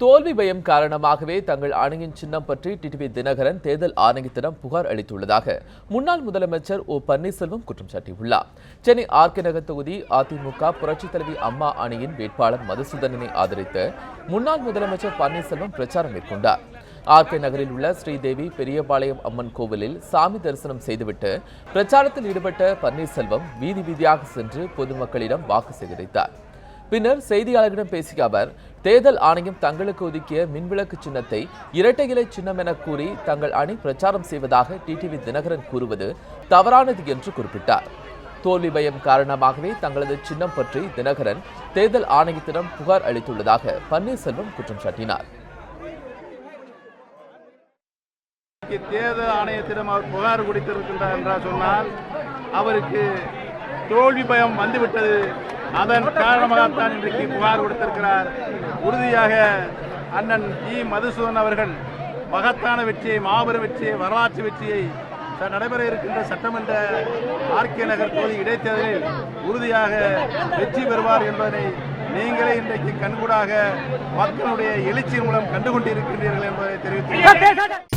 தோல்வி பயம் காரணமாகவே தங்கள் அணியின் சின்னம் பற்றி டிடிவி தினகரன் தேர்தல் ஆணையத்திடம் புகார் அளித்துள்ளதாக முன்னாள் முதலமைச்சர் ஓ பன்னீர்செல்வம் குற்றம் சாட்டியுள்ளார். சென்னை ஆர்கே நகர் தொகுதி அதிமுக புரட்சித் தலைவி அம்மா அணியின் வேட்பாளர் மதுசூதனனை ஆதரித்து முன்னாள் முதலமைச்சர் பன்னீர்செல்வம் பிரச்சாரம் மேற்கொண்டார். ஆர்கே நகரில் உள்ள ஸ்ரீதேவி பெரியபாளையம் அம்மன் கோவிலில் சாமி தரிசனம் செய்துவிட்டு பிரச்சாரத்தில் ஈடுபட்ட பன்னீர்செல்வம் வீதி வீதியாக சென்று பொதுமக்களிடம் வாக்கு சேகரித்தார். பின்னர் செய்தியாளர்களிடம் பேசிய அவர், தேர்தல் ஆணையம் தங்களுக்கு ஒதுக்கிய மின்விளக்கு சின்னத்தை இரட்டை இலை சின்னம் என கூறி தங்கள் அணி பிரச்சாரம் செய்வதாக டிடிவி தினகரன் கூறுவது தவறானது என்று குறிப்பிட்டார். தோல்வி பயம் காரணமாகவே தங்களது சின்னம் பற்றி தினகரன் தேர்தல் ஆணையத்திடம் புகார் அளித்துள்ளதாக பன்னீர்செல்வம் குற்றம் சாட்டினார். தேர்தல் ஆணையத்திடம் அவர் புகார் கொடுத்திருக்கின்றார் என்றால் சொன்னால் அவருக்கு தோல்வி பயம் வந்துவிட்டது. அதன் காரணமாகத்தான் இன்றைக்கு புகார் கொடுத்திருக்கிறார். உறுதியாக அண்ணன் மதுசூதன் அவர்கள் மகத்தான வெற்றியை, மாபெரும் வெற்றியை, வரலாற்று வெற்றியை நடைபெற இருக்கின்ற சட்டமன்ற ஆர்கே நகர் தொகுதி இடைத்தேர்தலில் உறுதியாக வெற்றி பெறுவார் என்பதனை நீங்களே இன்றைக்கு கண்கூடாக மக்களுடைய எழுச்சியின் மூலம் கண்டுகொண்டிருக்கின்றீர்கள் என்பதை தெரிவித்துள்ளார்.